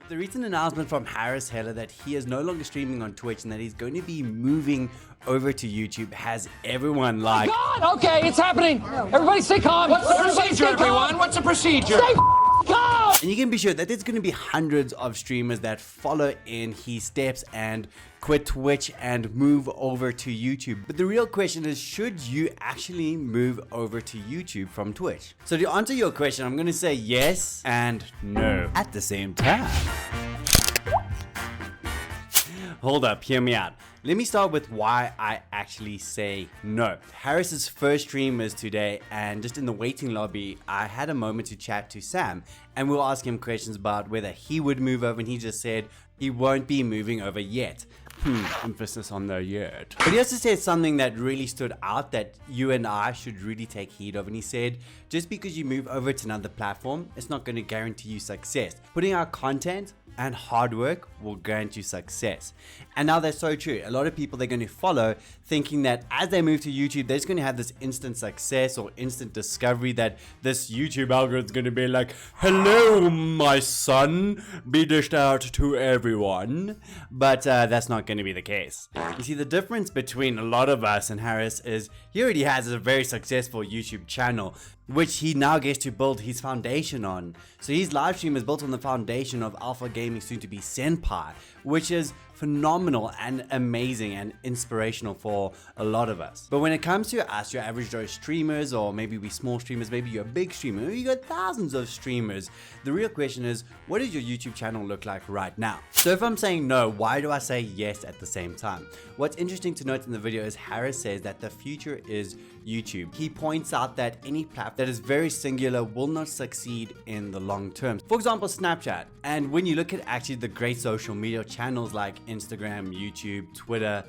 The recent announcement from Harris Heller that he is no longer streaming on Twitch and that he's going to be moving over to YouTube has everyone like, God, okay, it's happening. Everybody stay calm. What's the procedure, everyone? What's the procedure? Stay calm. and you can be sure that there's going to be hundreds of streamers that follow in his steps and quit Twitch and move over to YouTube. But the real question is, should you actually move over to YouTube from Twitch? So to answer your question, I'm going to say yes and no at the same time. Hold up, hear me out. Let me start with why I actually say no. Harris's first stream is today, and just in the waiting lobby, I had a moment to chat to Sam, and we'll ask him questions about whether he would move over, and he just said he won't be moving over yet. Emphasis on the yet. But he also said something that really stood out that you and I should really take heed of, and he said, just because you move over to another platform, it's not going to guarantee you success. Putting out content and hard work will grant you success. And now that's so true. A lot of people they're going to follow thinking that as they move to YouTube, they're just going to have this instant success or instant discovery, that this YouTube algorithm is going to be like, hello, my son, be dished out to everyone. But that's not going to be the case. You see, the difference between a lot of us and Harris is he already has a very successful YouTube channel, which he now gets to build his foundation on. So his live stream is built on the foundation of Alpha Gaming, soon to be Senpai, which is phenomenal and amazing and inspirational for a lot of us. But when it comes to us, your average Joe streamers, or maybe we small streamers, maybe you're a big streamer, maybe you got thousands of streamers, the real question is, what does your YouTube channel look like right now? So if I'm saying no, why do I say yes at the same time? What's interesting to note in the video is Harris says that the future is YouTube. He points out that any platform that is very singular will not succeed in the long term. For example, Snapchat. And when you look at actually the great social media channels like Instagram, YouTube, Twitter,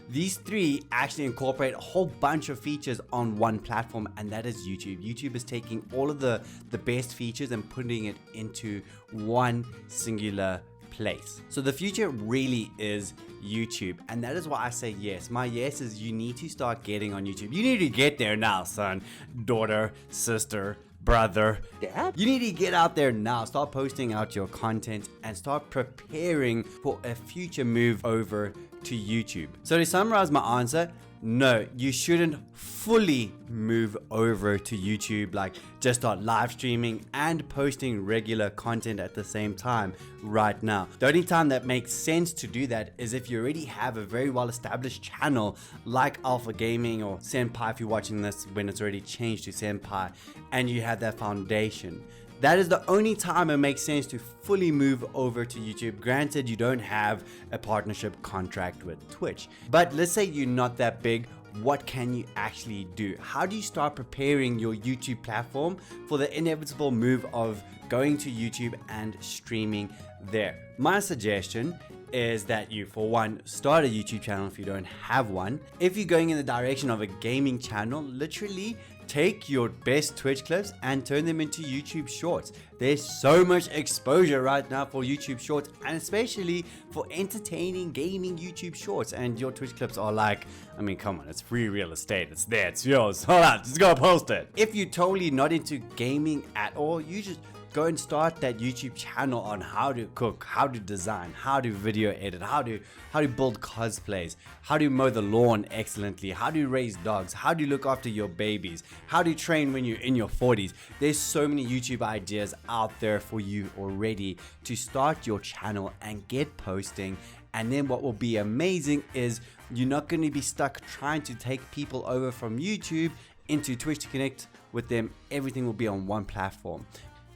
these three actually incorporate a whole bunch of features on one platform, and that is YouTube. YouTube is taking all of the best features and putting it into one singular place. So the future really is YouTube, and that is why I say yes. My yes is you need to start getting on YouTube. You need to get there now, son, daughter, sister, brother, dad. You need to get out there now. Start posting out your content and start preparing for a future move over to YouTube. So to summarize my answer, no, you shouldn't fully move over to YouTube, like just start live streaming and posting regular content at the same time right now. The only time that makes sense to do that is if you already have a very well established channel like Alpha Gaming or Senpai, if you're watching this when it's already changed to Senpai, and you have that foundation. That is the only time it makes sense to fully move over to YouTube. Granted, you don't have a partnership contract with Twitch. But let's say you're not that big. What can you actually do? How do you start preparing your YouTube platform for the inevitable move of going to YouTube and streaming there? My suggestion is that you, for one, start a YouTube channel if you don't have one. If you're going in the direction of a gaming channel, literally take your best Twitch clips and turn them into YouTube shorts. There's so much exposure right now for YouTube shorts, and especially for entertaining gaming YouTube shorts. And your Twitch clips are like, I mean, come on, it's free real estate. It's there, it's yours. Hold on, just go post it. If you're totally not into gaming at all, you just go and start that YouTube channel on how to cook, how to design, how to video edit, how to build cosplays, how to mow the lawn excellently, how to raise dogs, how to look after your babies, how to train when you're in your 40s. There's so many YouTube ideas out there for you already to start your channel and get posting. And then what will be amazing is you're not going to be stuck trying to take people over from YouTube into Twitch to connect with them. Everything will be on one platform.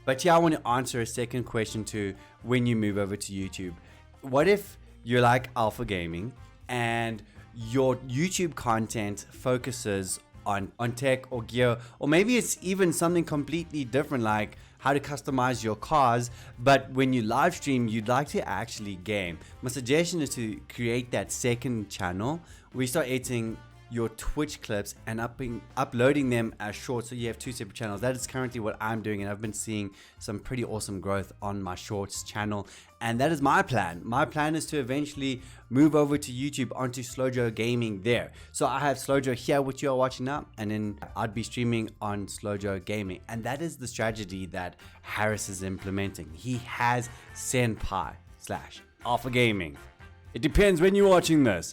But yeah, I want to answer a second question too when you move over to YouTube. What if you're like Alpha Gaming and your YouTube content focuses on tech or gear, or maybe it's even something completely different like how to customize your cars, but when you live stream, you'd like to actually game. My suggestion is to create that second channel where you start editing your Twitch clips and uploading them as shorts, so you have two separate channels. That is currently what I'm doing, and I've been seeing some pretty awesome growth on my shorts channel, and that is my plan. My plan is to eventually move over to YouTube onto Slojo Gaming there. So I have Slojo here, which you are watching now, and then I'd be streaming on Slojo Gaming, and that is the strategy that Harris is implementing. He has Senpai/Alpha Gaming. It depends when you're watching this.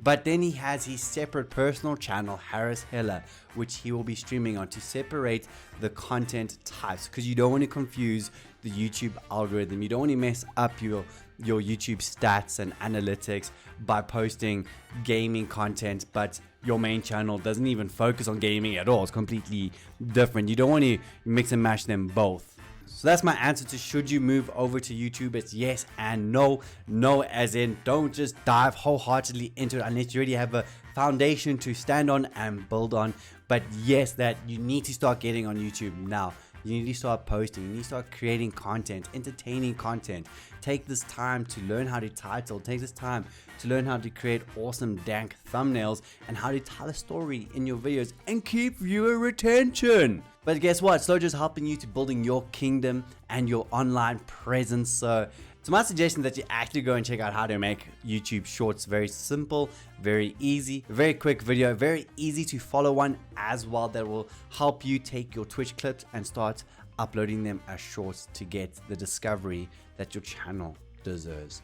But then he has his separate personal channel, Harris Heller, which he will be streaming on to separate the content types, because you don't want to confuse the YouTube algorithm. You don't want to mess up your YouTube stats and analytics by posting gaming content, but your main channel doesn't even focus on gaming at all. It's completely different. You don't want to mix and match them both. So that's my answer to should you move over to YouTube. It's yes and no. No as in don't just dive wholeheartedly into it unless you already have a foundation to stand on and build on. But yes, that you need to start getting on YouTube now. You need to start posting. You need to start creating content, entertaining content. Take this time to learn how to title. Take this time to learn how to create awesome dank thumbnails and how to tell a story in your videos and keep viewer retention. But guess what? Slojo is helping you to building your kingdom and your online presence. So my suggestion is that you actually go and check out how to make YouTube shorts. Very simple, very easy, very quick video, very easy to follow one as well, that will help you take your Twitch clips and start uploading them as shorts to get the discovery that your channel deserves.